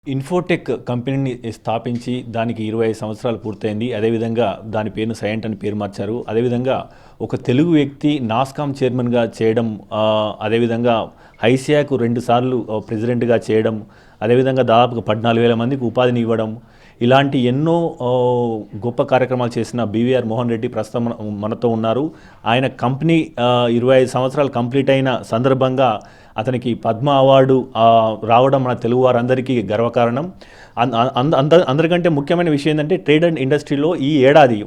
Infotech కంపెనీని స్థాపించి దానికి 25 సంవత్సరాలు పూర్తయింది. అదేవిధంగా దాని పేరును సైయంట్ అని పేరు మార్చారు. అదేవిధంగా ఒక తెలుగు వ్యక్తి నాస్కామ్ చైర్మన్గా చేయడం, అదేవిధంగా ఐసియాకు 2 సార్లు ప్రెసిడెంట్గా చేయడం, అదేవిధంగా దాదాపుగా 14,000 మందికి ఉపాధిని ఇవ్వడం, ఇలాంటి ఎన్నో గొప్ప కార్యక్రమాలు చేసిన బీవీఆర్ మోహన్ రెడ్డి ప్రస్తుతం మనతో ఉన్నారు. ఆయన కంపెనీ 25 సంవత్సరాలు కంప్లీట్ అయిన సందర్భంగా అతనికి పద్మ అవార్డు రావడం మన తెలుగు వారందరికీ గర్వకారణం. అందరికంటే ముఖ్యమైన విషయం ఏంటంటే ట్రేడ్ అండ్ ఇండస్ట్రీలో ఈ ఏడాది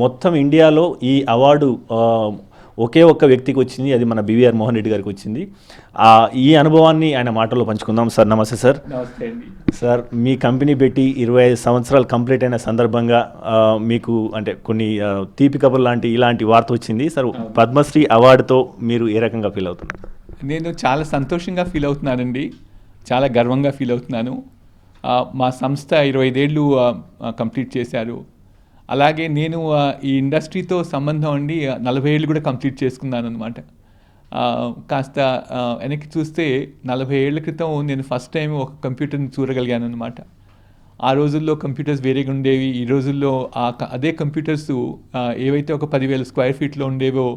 మొత్తం ఇండియాలో ఈ అవార్డు ఒకే ఒక్క వ్యక్తికి వచ్చింది, అది మన బీవీఆర్ మోహన్ రెడ్డి గారికి వచ్చింది. ఈ అనుభవాన్ని ఆయన మాటల్లో పంచుకుందాం. సార్ నమస్తే సార్. నమస్తే అండి సార్, మీ కంపెనీ పెట్టి 25 సంవత్సరాలు కంప్లీట్ అయిన సందర్భంగా మీకు అంటే కొన్ని తీపి కబుర్లు ఇలాంటి వార్త వచ్చింది సార్. పద్మశ్రీ అవార్డుతో మీరు ఏ రకంగా ఫీల్ అవుతున్నారు? నేను చాలా సంతోషంగా ఫీల్ అవుతున్నానండి, చాలా గర్వంగా ఫీల్ అవుతున్నాను. మా సంస్థ 25 ఏళ్ళు కంప్లీట్ చేశారు. అలాగే నేను ఈ ఇండస్ట్రీతో సంబంధం అండి 40 ఏళ్ళు కూడా కంప్లీట్ చేసుకున్నాను అనమాట. కాస్త వెనక్కి చూస్తే 40 ఏళ్ల క్రితం నేను ఫస్ట్ టైం ఒక కంప్యూటర్ని చూడగలిగాను అనమాట. ఆ రోజుల్లో కంప్యూటర్స్ వేరేగా ఉండేవి. ఈ రోజుల్లో అదే కంప్యూటర్స్ ఏవైతే ఒక 10,000 స్క్వేర్ ఫీట్లో ఉండేవో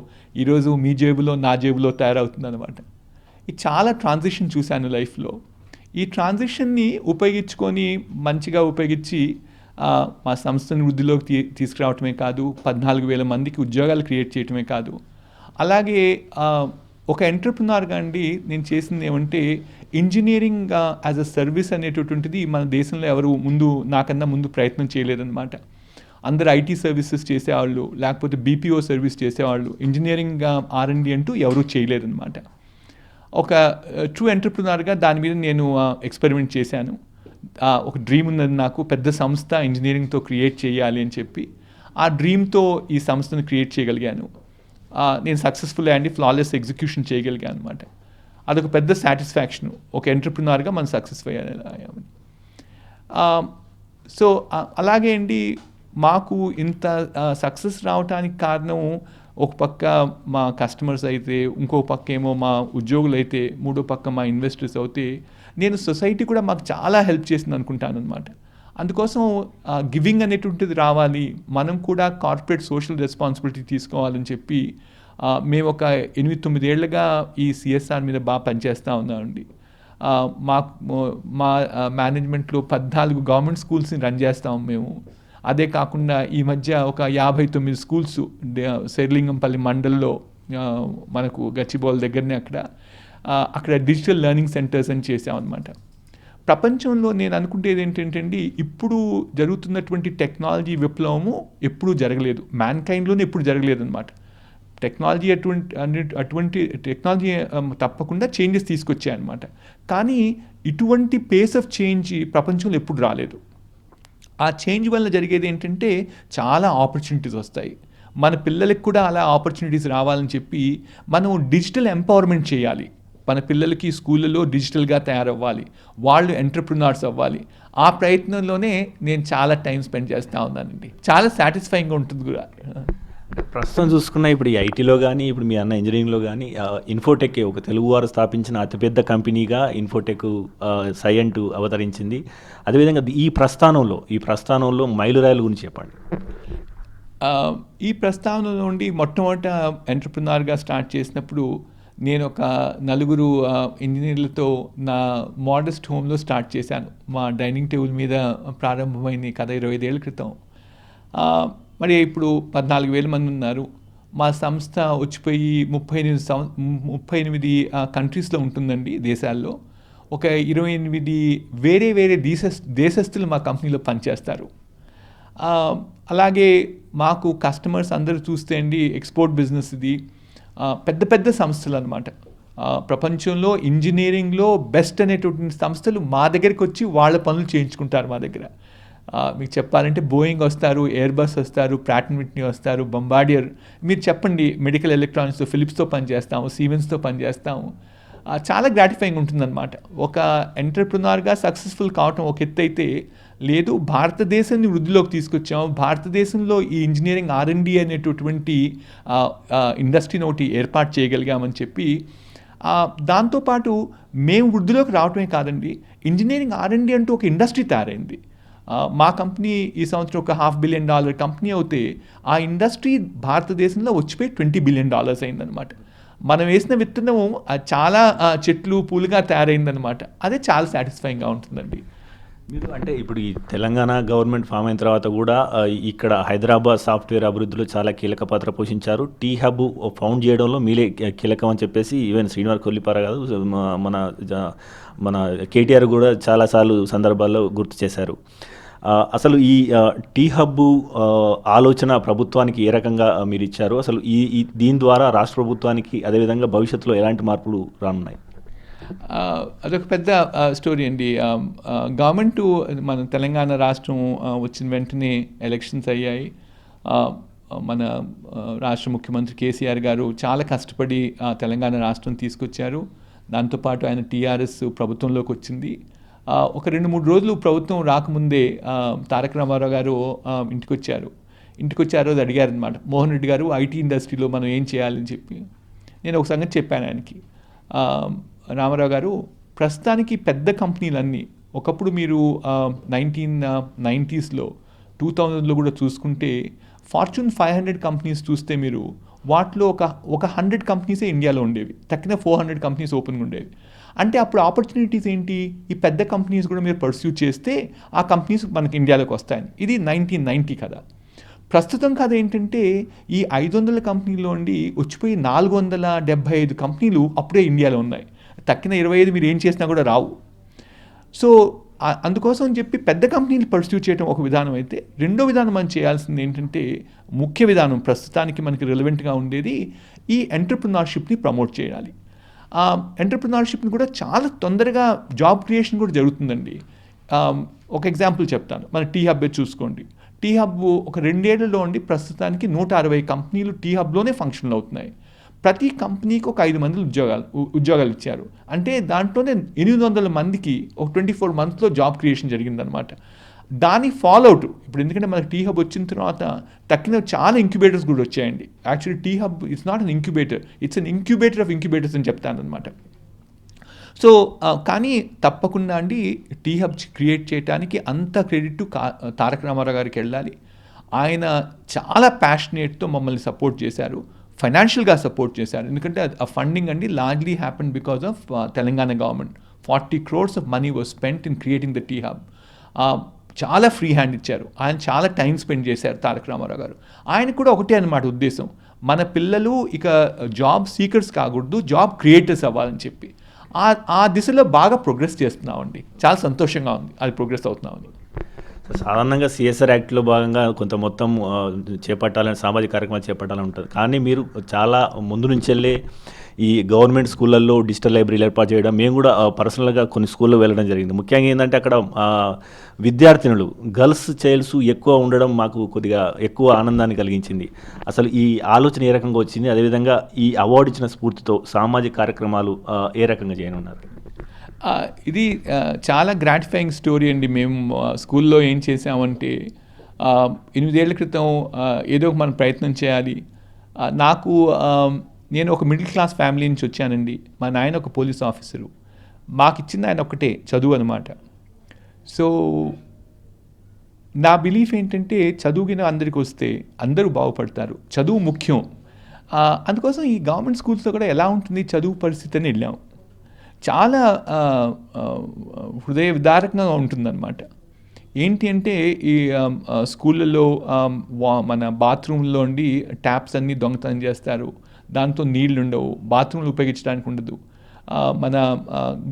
ఈరోజు మీ జేబులో నా జేబులో తయారవుతుంది అనమాట. ఇది చాలా ట్రాన్సిషన్ చూశాను లైఫ్లో. ఈ ట్రాన్సిషన్ని ఉపయోగించుకొని మంచిగా ఉపయోగించి మా సంస్థను వృద్ధిలోకి తీసుకురావటమే కాదు, 14,000 మందికి ఉద్యోగాలు క్రియేట్ చేయటమే కాదు, అలాగే ఒక ఎంటర్ప్రినర్గా అండి నేను చేసింది ఏమంటే ఇంజనీరింగ్ యాజ్ అ సర్వీస్ అనేటటువంటిది మన దేశంలో ఎవరు నాకన్నా ముందు ప్రయత్నం చేయలేదన్నమాట. అందరు ఐటీ సర్వీసెస్ చేసేవాళ్ళు, లేకపోతే బీపీఓ సర్వీస్ చేసేవాళ్ళు, ఇంజనీరింగ్ R&D అంటూ ఎవరూ చేయలేదన్నమాట. ఒక ట్రూ ఎంటర్ప్రినర్గా దాని మీద నేను ఎక్స్పెరిమెంట్ చేశాను. ఒక డ్రీమ్ ఉన్నది నాకు, పెద్ద సంస్థ ఇంజనీరింగ్తో క్రియేట్ చేయాలి అని చెప్పి. ఆ డ్రీమ్తో ఈ సంస్థను క్రియేట్ చేయగలిగాను. నేను సక్సెస్ఫుల్ అండి ఫ్లాలెస్ ఎగ్జిక్యూషన్ చేయగలిగాను అనమాట. అదొక పెద్ద సాటిస్ఫాక్షన్, ఒక ఎంటర్ప్రినర్గా మనం సక్సెస్ అయ్యామని. సో అలాగే అండి మాకు ఇంత సక్సెస్ రావడానికి కారణం ఒక పక్క మా కస్టమర్స్ అయితే, ఇంకో పక్క ఏమో మా ఉద్యోగులు అయితే, మూడో పక్క మా ఇన్వెస్టర్స్ అయితే, నేను సొసైటీ కూడా మాకు చాలా హెల్ప్ చేసింది అనుకుంటాను అనమాట. అందుకోసం గివింగ్ అనేటువంటిది రావాలి, మనం కూడా కార్పొరేట్ సోషల్ రెస్పాన్సిబిలిటీ తీసుకోవాలని చెప్పి మేము ఒక 8-9 ఏళ్ళుగా ఈ సిఎస్ఆర్ మీద బాగా పనిచేస్తూ ఉన్నామండి. మా మేనేజ్మెంట్లో 14 గవర్నమెంట్ స్కూల్స్ని రన్ చేస్తాము మేము. అదే కాకుండా ఈ మధ్య ఒక 59 స్కూల్స్ శేర్లింగంపల్లి మండల్లో మనకు గచ్చిబౌల్ దగ్గరనే అక్కడ డిజిటల్ లెర్నింగ్ సెంటర్స్ అని చేసామన్నమాట. ప్రపంచంలో నేను అనుకుంటేది ఏంటంటే ఇప్పుడు జరుగుతున్నటువంటి టెక్నాలజీ విప్లవము ఎప్పుడూ జరగలేదు, మ్యాన్కైండ్లోనే ఎప్పుడు జరగలేదు అనమాట. టెక్నాలజీ అటువంటి టెక్నాలజీ తప్పకుండా చేంజెస్ తీసుకొచ్చాయన్నమాట. కానీ ఇటువంటి పేస్ ఆఫ్ చేంజ్ ప్రపంచంలో ఎప్పుడు రాలేదు. ఆ చేంజ్ వల్ల జరిగేది ఏంటంటే చాలా ఆపర్చునిటీస్ వస్తాయి. మన పిల్లలకు కూడా అలా ఆపర్చునిటీస్ రావాలని చెప్పి మనం డిజిటల్ ఎంపవర్మెంట్ చేయాలి. మన పిల్లలకి స్కూళ్ళలో డిజిటల్గా తయారవ్వాలి, వాళ్ళు ఎంటర్ప్రినర్స్ అవ్వాలి. ఆ ప్రయత్నంలోనే నేను చాలా టైం స్పెండ్ చేస్తూ ఉన్నానండి. చాలా సాటిస్ఫైయింగ్గా ఉంటుంది కూడా. ప్రస్తుతం చూసుకున్న ఇప్పుడు ఈ ఐటీలో కానీ, ఇప్పుడు మీ అన్న ఇంజనీరింగ్లో కానీ, ఇన్ఫోటెక్ ఒక తెలుగువారు స్థాపించిన అతిపెద్ద కంపెనీగా ఇన్ఫోటెక్ సైయంట్ అవతరించింది. అదేవిధంగా ఈ ప్రస్థానంలో మైలురాయిల గురించి చెప్పండి. ఈ ప్రస్థానం నుండి మొట్టమొదట ఎంటర్ప్రినర్గా స్టార్ట్ చేసినప్పుడు నేను ఒక 4 ఇంజనీర్లతో నా మోడెస్ట్ హోమ్లో స్టార్ట్ చేశాను. మా డైనింగ్ టేబుల్ మీద ప్రారంభమైంది కథ 25 ఏళ్ళ క్రితం. మరి ఇప్పుడు 14,000 మంది ఉన్నారు. మా సంస్థ వచ్చిపోయి 38 కంట్రీస్లో ఉంటుందండి, దేశాల్లో. ఒక 28 వేరే దేశస్తులు మా కంపెనీలో పనిచేస్తారు. అలాగే మాకు కస్టమర్స్ అందరూ చూస్తే అండి ఎక్స్పోర్ట్ బిజినెస్ ఇది, పెద్ద సంస్థలు అనమాట. ప్రపంచంలో ఇంజనీరింగ్లో బెస్ట్ అనేటువంటి సంస్థలు మా దగ్గరికి వచ్చి వాళ్ళ పనులు చేయించుకుంటారు మా దగ్గర. మీకు చెప్పాలంటే బోయింగ్ వస్తారు, ఎయిర్బస్ వస్తారు, ప్రాట్ అండ్ విట్నీ వస్తారు, బొంబార్డియర్. మీరు చెప్పండి, మెడికల్ ఎలక్ట్రానిక్స్తో ఫిలిప్స్తో పనిచేస్తాము, సీమెన్స్తో పనిచేస్తాము. చాలా గ్రాటిఫైయింగ్ ఉంటుందన్నమాట. ఒక ఎంటర్ప్రినర్గా సక్సెస్ఫుల్ కావటం ఒక ఎత్తు అయితే, లేదు భారతదేశాన్ని వృద్ధిలోకి తీసుకొచ్చాము, భారతదేశంలో ఈ ఇంజనీరింగ్ R&D అనేటటువంటి ఇండస్ట్రీని ఒకటి ఏర్పాటు చేయగలిగామని చెప్పి దాంతోపాటు మేము వృద్ధిలోకి రావటమే కాదండి, ఇంజనీరింగ్ R&D అంటూ ఒక ఇండస్ట్రీ తయారైంది. మా కంపెనీ ఈ సంవత్సరం ఒక $500 billion కంపెనీ అవుతే ఆ ఇండస్ట్రీ భారతదేశంలో వచ్చిపోయి $20 billion అయిందనమాట. మనం వేసిన విత్తనం చాలా చెట్లు పూలుగా తయారైందనమాట. అదే చాలా సాటిస్ఫైయింగ్గా ఉంటుందండి. మీరు అంటే ఇప్పుడు ఈ తెలంగాణ గవర్నమెంట్ ఫామ్ అయిన తర్వాత కూడా ఇక్కడ హైదరాబాద్ సాఫ్ట్వేర్ అభివృద్ధిలో చాలా కీలక పాత్ర పోషించారు. టీ హబ్ ఫౌండ్ చేయడంలో మీరే కీలకం అని చెప్పేసి ఈవెన్ శ్రీనివాస్ కొల్లిపార కాదు, మన కేటీఆర్ కూడా చాలాసార్లు సందర్భాల్లో గుర్తు చేశారు. అసలు ఈ టీ హబ్ ఆలోచన ప్రభుత్వానికి ఏ రకంగా మీరు ఇచ్చారు? అసలు దీని ద్వారా రాష్ట్ర ప్రభుత్వానికి అదేవిధంగా భవిష్యత్తులో ఎలాంటి మార్పులు రానున్నాయి? అదొక పెద్ద స్టోరీ అండి. గవర్నమెంట్ మన తెలంగాణ రాష్ట్రం వచ్చిన వెంటనే ఎలక్షన్స్ అయ్యాయి. మన రాష్ట్ర ముఖ్యమంత్రి కేసీఆర్ గారు చాలా కష్టపడి తెలంగాణ రాష్ట్రం తీసుకొచ్చారు. దాంతోపాటు ఆయన టీఆర్ఎస్ ప్రభుత్వంలోకి వచ్చింది. ఒక 2-3 రోజులు ప్రభుత్వం రాకముందే తారక రామారావు గారు ఇంటికి వచ్చారు. అది అడిగారు అనమాట, మోహన్ రెడ్డి గారు ఐటీ ఇండస్ట్రీలో మనం ఏం చేయాలని చెప్పి. నేను ఒక సంగతి చెప్పాను ఆయనకి, రామారావు గారు, ప్రస్తుతానికి పెద్ద కంపెనీలన్నీ ఒకప్పుడు మీరు 1990s 2000లో కూడా చూసుకుంటే ఫార్చ్యూన్ 500 కంపెనీస్ చూస్తే మీరు వాటిలో ఒక 100 కంపెనీసే ఇండియాలో ఉండేవి, తక్కిన 400 కంపెనీస్ ఓపెన్గా ఉండేవి. అంటే అప్పుడు ఆపర్చునిటీస్ ఏంటి, ఈ పెద్ద కంపెనీస్ కూడా మీరు పర్స్యూ చేస్తే ఆ కంపెనీస్ మనకి ఇండియాలోకి వస్తాయని. ఇది 1990 కదా. ప్రస్తుతం కథ ఏంటంటే ఈ 500 కంపెనీలో ఉండి వచ్చిపోయి 475 కంపెనీలు అప్పుడే ఇండియాలో ఉన్నాయి. తక్కిన 25 మీరు ఏం చేసినా కూడా రావు. సో అందుకోసం అని చెప్పి పెద్ద కంపెనీలు పర్స్యూ చేయడం ఒక విధానం అయితే, రెండో విధానం మనం చేయాల్సింది ఏంటంటే, ముఖ్య విధానం ప్రస్తుతానికి మనకి రిలవెంట్గా ఉండేది ఈ ఎంటర్ప్రినర్షిప్ని ప్రమోట్ చేయాలి. ఆ ఎంటర్ప్రినర్షిప్ని కూడా చాలా తొందరగా జాబ్ క్రియేషన్ కూడా జరుగుతుందండి. ఒక ఎగ్జాంపుల్ చెప్తాను, మన టీ హబ్బే చూసుకోండి. టీ హబ్ ఒక 2 ఏళ్లలో ఉండి ప్రస్తుతానికి 160 కంపెనీలు టీ హబ్లోనే ఫంక్షన్లు అవుతున్నాయి. ప్రతి కంపెనీకి ఒక 5 మంది ఉద్యోగాలు ఇచ్చారు. అంటే దాంట్లోనే 800 మందికి ఒక 24 monthsలో జాబ్ క్రియేషన్ జరిగిందనమాట. దాని ఫాలోఅవుట్ ఇప్పుడు, ఎందుకంటే మనకి టీ హబ్ వచ్చిన తర్వాత తక్కిన చాలా ఇంక్యుబేటర్స్ కూడా వచ్చాయండి. Actually T Hub it's not an incubator, it's an incubator of incubators అని చెప్తాను అనమాట. సో కానీ తప్పకుండా అండి టీ హబ్ క్రియేట్ చేయడానికి అంత క్రెడిట్ తారక రామారావు గారికి వెళ్ళాలి. ఆయన చాలా ప్యాషనేట్తో మమ్మల్ని సపోర్ట్ చేశారు, ఫైనాన్షియల్గా సపోర్ట్ చేశారు. ఎందుకంటే ఆ ఫండింగ్ అండి largely happen because of Telangana government. 40 crores of money was spent in creating the T Hub. చాలా ఫ్రీ హ్యాండ్ ఇచ్చారు. ఆయన చాలా టైం స్పెండ్ చేశారు తారక రామారావు గారు. ఆయనకు కూడా ఒకటే అన్నమాట ఉద్దేశం, మన పిల్లలు ఇక జాబ్ సీకర్స్ కాకూడదు, జాబ్ క్రియేటర్స్ అవ్వాలని చెప్పి. ఆ దిశలో బాగా ప్రోగ్రెస్ చేస్తున్నామండి. చాలా సంతోషంగా ఉంది అది ప్రోగ్రెస్ అవుతున్నామని. సాధారణంగా CSR యాక్ట్లో భాగంగా కొంత మొత్తం చేపట్టాలని, సామాజిక కార్యక్రమాలు చేపట్టాలని ఉంటుంది. కానీ మీరు చాలా ముందు నుంచి వెళ్ళే ఈ గవర్నమెంట్ స్కూళ్ళల్లో డిజిటల్ లైబ్రరీలు ఏర్పాటు చేయడం, మేము కూడా పర్సనల్గా కొన్ని స్కూల్లో వెళ్ళడం జరిగింది. ముఖ్యంగా ఏంటంటే అక్కడ విద్యార్థినులు, గర్ల్స్ చైల్డ్స్ ఎక్కువ ఉండడం మాకు కొద్దిగా ఎక్కువ ఆనందాన్ని కలిగించింది. అసలు ఈ ఆలోచన ఏ రకంగా వచ్చింది? అదేవిధంగా ఈ అవార్డు ఇచ్చిన స్ఫూర్తితో సామాజిక కార్యక్రమాలు ఏ రకంగా చేయనున్నారు? ఇది చాలా గ్రాటిఫైయింగ్ స్టోరీ అండి. మేము స్కూల్లో ఏం చేసామంటే 8 ఏళ్ల క్రితం ఏదో ఒక మనం ప్రయత్నం చేయాలి. నేను ఒక మిడిల్ క్లాస్ ఫ్యామిలీ నుంచి వచ్చానండి. మా నాయన ఒక పోలీస్ ఆఫీసరు. మాకు ఇచ్చింది ఆయన ఒకటే, చదువు అనమాట. సో నా బిలీఫ్ ఏంటంటే, చదువుగిన అందరికి వస్తే అందరూ బాగుపడతారు, చదువు ముఖ్యం. అందుకోసం ఈ గవర్నమెంట్ స్కూల్స్లో కూడా ఎలా ఉంటుంది చదువు పరిస్థితి అని వెళ్ళాం. చాలా హృదయ విదారకంగా ఉంటుందన్నమాట. ఏంటి అంటే ఈ స్కూళ్ళల్లో మన బాత్రూంలో ఉండి ట్యాప్స్ అన్నీ దొంగతనం చేస్తారు, దాంతో నీళ్ళు ఉండవు, బాత్రూమ్లు ఉపయోగించడానికి ఉండదు. మన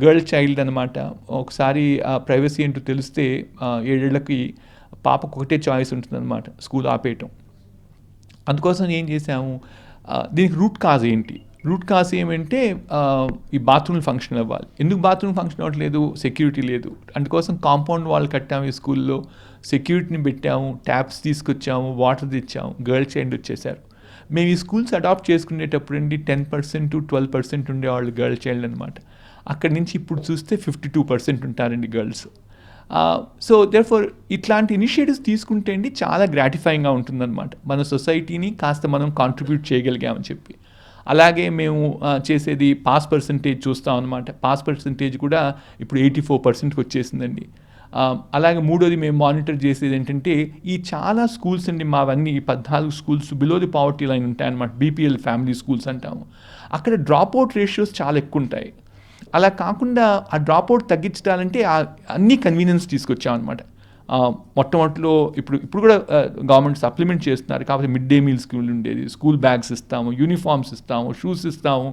గర్ల్ చైల్డ్ అనమాట, ఒకసారి ప్రైవసీ ఏంటో తెలిస్తే 7 ఏళ్ళకి పాపకు ఒకటే చాయిస్ ఉంటుందన్నమాట, స్కూల్ ఆపేయటం. అందుకోసం ఏం చేసాము, దీనికి రూట్ కాజ్ ఏంటి? రూట్ కాజ్ ఏమంటే ఈ బాత్రూమ్లు ఫంక్షన్ అవ్వాలి. ఎందుకు బాత్రూమ్ ఫంక్షన్ అవ్వట్లేదు? సెక్యూరిటీ లేదు. అందుకోసం కాంపౌండ్ వాల్ కట్టాము, ఈ స్కూల్లో సెక్యూరిటీని పెట్టాము, ట్యాప్స్ తీసుకొచ్చాము, వాటర్ తెచ్చాము, గర్ల్ చైల్డ్ వచ్చేసారు. మేము ఈ స్కూల్స్ అడాప్ట్ చేసుకునేటప్పుడు అండి 10% 12% ఉండేవాళ్ళు గర్ల్ చైల్డ్ అనమాట. అక్కడి నుంచి ఇప్పుడు చూస్తే 52% ఉంటారండి గర్ల్స్. సో దేర్ఫోర్ ఇట్లాంటి ఇనిషియేటివ్స్ తీసుకుంటే అండి చాలా గ్రాటిఫైయింగ్గా ఉంటుందన్నమాట. మన సొసైటీని కాస్త మనం కాంట్రిబ్యూట్ చేయగలిగామని చెప్పి. అలాగే మేము చేసేది పాస్ పర్సంటేజ్ చూస్తాం అనమాట. పాస్ పర్సంటేజ్ కూడా ఇప్పుడు 84%కి వచ్చేసిందండి. అలాగే మూడోది మేము మానిటర్ చేసేది ఏంటంటే ఈ చాలా స్కూల్స్ అండి మావన్నీ 14 schools below the poverty line ఉంటాయన్నమాట. బీపీఎల్ ఫ్యామిలీ స్కూల్స్ అంటాము. అక్కడ డ్రాప్అవుట్ రేషియోస్ చాలా ఎక్కువ ఉంటాయి. అలా కాకుండా ఆ డ్రాప్అవుట్ తగ్గించాలంటే అన్ని కన్వీనియన్స్ తీసుకొచ్చామన్నమాట. మొట్టమొదటిలో ఇప్పుడు కూడా గవర్నమెంట్ సప్లిమెంట్ చేస్తున్నారు. కాకపోతే మిడ్ డే మీల్ స్కూల్ ఉండేది, స్కూల్ బ్యాగ్స్ ఇస్తాము, యూనిఫామ్స్ ఇస్తాము, షూస్ ఇస్తాము.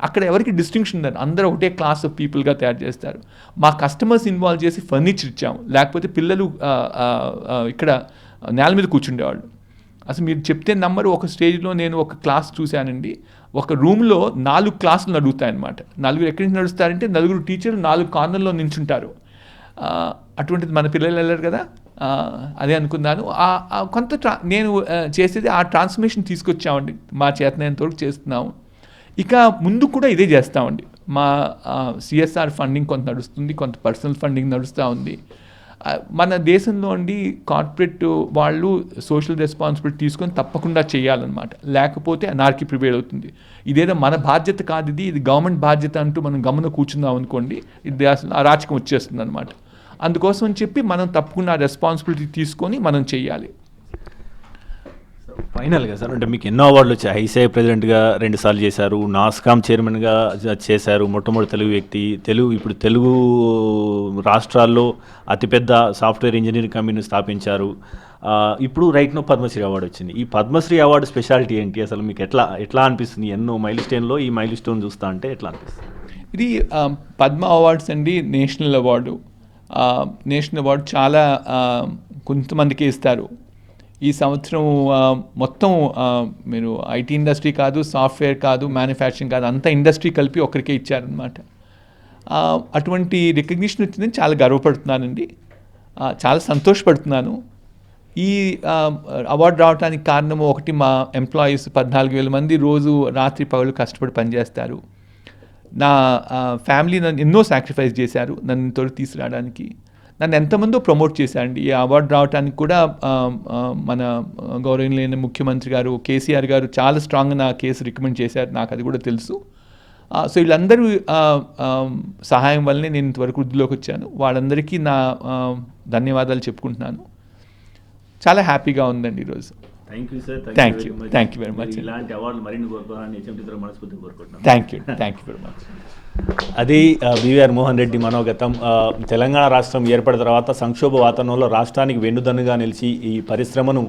అక్కడ ఎవరికి డిస్టింక్షన్ ఉండదు, అందరూ ఒకటే క్లాస్ ఆఫ్ పీపుల్గా తయారు చేస్తారు. మా కస్టమర్స్ ఇన్వాల్వ్ చేసి ఫర్నిచర్ ఇచ్చాము. లేకపోతే పిల్లలు ఇక్కడ నేల మీద కూర్చుండేవాళ్ళు. అసలు మీరు చెప్తే నంబర్ ఒక స్టేజ్లో నేను ఒక క్లాస్ చూశానండి. ఒక రూమ్లో 4 క్లాసులు నడుగుతాయన్నమాట. నలుగురు ఎక్కడి నుంచి నడుస్తారంటే నలుగురు టీచర్లు 4 కార్నర్లో నిల్చుంటారు. అటువంటిది మన పిల్లలు వెళ్ళారు కదా, అదే అనుకున్నాను. కొంత నేను చేసేది ఆ ట్రాన్స్ఫర్మేషన్ తీసుకొచ్చామండి. మా చేతనైనంతవరకు చేస్తున్నాము. ఇక ముందు కూడా ఇదే చేస్తామండి. మా సిఎస్ఆర్ ఫండింగ్ కొంత నడుస్తుంది, కొంత పర్సనల్ ఫండింగ్ నడుస్తూ ఉంది. మన దేశంలో అండి కార్పొరేట్ వాళ్ళు సోషల్ రెస్పాన్సిబిలిటీ తీసుకొని తప్పకుండా చేయాలన్నమాట. లేకపోతే అనార్కీ ప్రివేల్ అవుతుంది. ఇదేదో మన బాధ్యత కాదు, ఇది గవర్నమెంట్ బాధ్యత అంటూ మనం గమన కూర్చుందాం అనుకోండి, ఇది అసలు అరాచకం వచ్చేస్తుంది అనమాట. అందుకోసం అని చెప్పి మనం తప్పకుండా రెస్పాన్సిబిలిటీ తీసుకొని మనం చేయాలి. ఫైనల్గా సార్, అంటే మీకు ఎన్నో అవార్డులు వచ్చాయి. ఐసీఐ ప్రెసిడెంట్గా 2 సార్లు చేశారు, నాస్కామ్ చైర్మన్గా చేశారు, మొట్టమొదటి తెలుగు వ్యక్తి, ఇప్పుడు తెలుగు రాష్ట్రాల్లో అతిపెద్ద సాఫ్ట్వేర్ ఇంజనీరింగ్ కంపెనీని స్థాపించారు. ఇప్పుడు రైట్ నో పద్మశ్రీ అవార్డు వచ్చింది. ఈ పద్మశ్రీ అవార్డు స్పెషాలిటీ ఏంటి అసలు? మీకు ఎట్లా అనిపిస్తుంది? ఎన్నో మైల్ స్టోన్లో ఈ మైల్ స్టోన్ చూస్తా అంటే ఎట్లా అనిపిస్తుంది? ఇది పద్మ అవార్డ్స్ అండి నేషనల్ అవార్డు. నేషనల్ అవార్డు చాలా కొంతమందికి ఇస్తారు. ఈ సంవత్సరం మొత్తం మీరు ఐటీ ఇండస్ట్రీ కాదు, సాఫ్ట్వేర్ కాదు, మ్యానుఫ్యాక్చరింగ్ కాదు, అంత ఇండస్ట్రీ కలిపి ఒకరికే ఇచ్చారనమాట. అటువంటి రికగ్నిషన్ వచ్చిందని చాలా గర్వపడుతున్నానండి, చాలా సంతోషపడుతున్నాను. ఈ అవార్డు రావడానికి కారణము ఒకటి, మా ఎంప్లాయీస్ 14,000 మంది రోజు రాత్రి పగలు కష్టపడి పనిచేస్తారు. నా ఫ్యామిలీ నన్ను ఎన్నో సాక్రిఫైస్ చేశారు నన్ను ఇంతవరకు తీసుకురావడానికి. నన్ను ఎంతమందో ప్రమోట్ చేశారండి. ఈ అవార్డు రావడానికి కూడా మన గౌరవనీయులైన ముఖ్యమంత్రి గారు కేసీఆర్ గారు చాలా స్ట్రాంగ్గా నా కేసు రికమెండ్ చేశారు, నాకు అది కూడా తెలుసు. సో వీళ్ళందరూ సహాయం వల్లనే నేను ఇంతవరకు వృద్ధిలోకి వచ్చాను. వాళ్ళందరికీ నా ధన్యవాదాలు చెప్పుకుంటున్నాను. చాలా హ్యాపీగా ఉందండి ఈరోజు. Thank you sir. Thank you very much. ఇలాంటి అవార్డులు మరిన్ని కోరుకోవాలని హెచ్ఎంటీ మనస్ఫూర్తిగా కోరుకుంటున్నాను. Thank you very much. అది బీవీఆర్ మోహన్ రెడ్డి మనోగతం. తెలంగాణ రాష్ట్రం ఏర్పడిన తర్వాత సంక్షోభ వాతావరణంలో రాష్ట్రానికి వెన్నుదన్నుగా నిలిచి ఈ పరిశ్రమను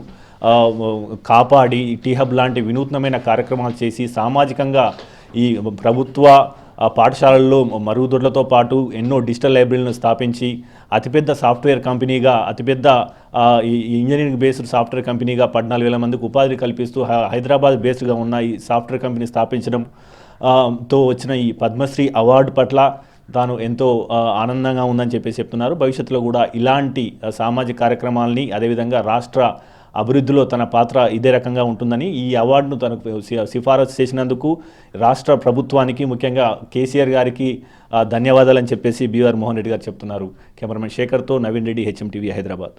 కాపాడి టీ హబ్ లాంటి వినూత్నమైన కార్యక్రమాలు చేసి సామాజికంగా ఈ ప్రభుత్వ పాఠశాలల్లో మరుగుదొడ్లతో పాటు ఎన్నో డిజిటల్ లైబ్రరీలను స్థాపించి అతిపెద్ద సాఫ్ట్వేర్ కంపెనీగా, అతిపెద్ద ఈ ఇంజనీరింగ్ బేస్డ్ సాఫ్ట్వేర్ కంపెనీగా 14,000 మందికి ఉపాధి కల్పిస్తూ హైదరాబాద్ బేస్డ్గా ఉన్న ఈ సాఫ్ట్వేర్ కంపెనీ స్థాపించడం తో వచ్చిన ఈ పద్మశ్రీ అవార్డు పట్ల తాను ఎంతో ఆనందంగా ఉందని చెప్పేసి చెప్తున్నారు. భవిష్యత్తులో కూడా ఇలాంటి సామాజిక కార్యక్రమాలని, అదేవిధంగా రాష్ట్ర అభివృద్ధిలో తన పాత్ర ఇదే రకంగా ఉంటుందని, ఈ అవార్డును తనకు సిఫారసు చేసినందుకు రాష్ట్ర ప్రభుత్వానికి, ముఖ్యంగా కేసీఆర్ గారికి ధన్యవాదాలని చెప్పేసి బీవీఆర్ మోహన్ రెడ్డి గారు చెప్తున్నారు. కెమెరామెన్ శేఖర్తో నవీన్ రెడ్డి, హెచ్ఎం టీవీ, హైదరాబాద్.